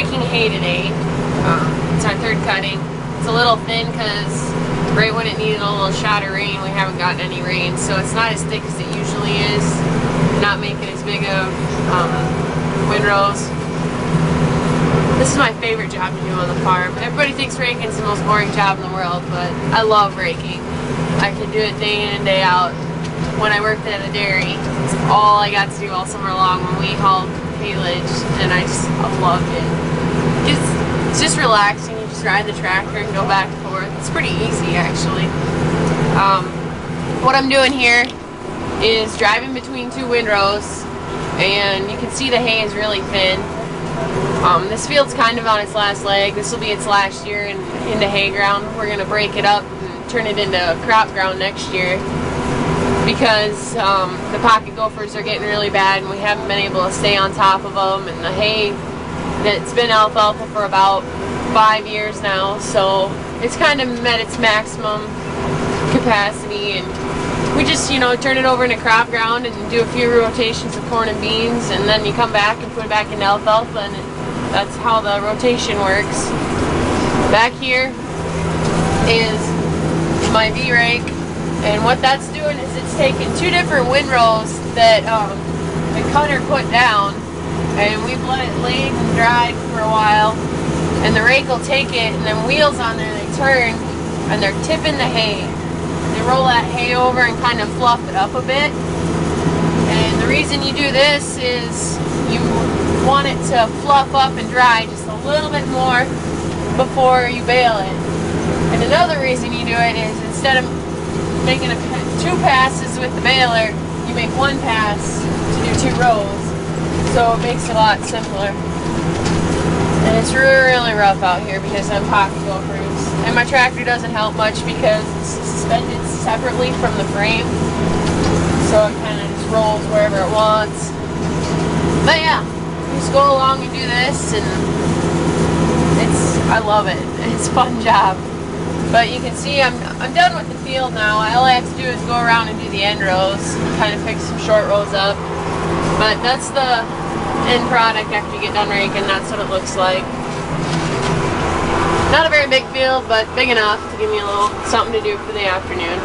raking hay today. It's our third cutting. It's a little thin because right when it needed a little shot of rain, we haven't gotten any rain, so it's not as thick as it usually is. Not making as big of windrows. This is my favorite job to do on the farm. Everybody thinks raking is the most boring job in the world, but I love raking. I can do it day in and day out. When I worked at a dairy, it's all I got to do all summer long when we hauled haylage, and I loved it. It's just relaxing. You just ride the tractor and go back and forth. It's pretty easy, actually. What I'm doing here is driving between two windrows, and you can see the hay is really thin. This field's kind of on its last leg. This will be its last year into hay ground. We're going to break it up and turn it into crop ground next year, because the pocket gophers are getting really bad and we haven't been able to stay on top of them, and the hay that's been alfalfa for about 5 years now, so it's kind of met its maximum capacity, and we just, you know, turn it over into crop ground and do a few rotations of corn and beans, and then you come back and put it back into alfalfa, and that's how the rotation works. Back here is my V-rake. And what that's doing is it's taking two different windrows that the cutter put down, and we've let it lay and dry for a while, and the rake will take it, and then wheels on there, they turn, and they're tipping the hay. They roll that hay over and kind of fluff it up a bit. And the reason you do this is you want it to fluff up and dry just a little bit more before you bale it. And another reason you do it is instead of making two passes with the baler, you make one pass to do two rows, so it makes it a lot simpler. And it's really rough out here because I'm pocket gophers, and my tractor doesn't help much because it's suspended separately from the frame, so it kind of just rolls wherever it wants. But yeah, just go along and do this, and I love it. It's a fun job. But you can see I'm done with the field now. All I have to do is go around and do the end rows, kind of pick some short rows up. But that's the end product after you get done raking. That's what it looks like. Not a very big field, but big enough to give me a little something to do for the afternoon.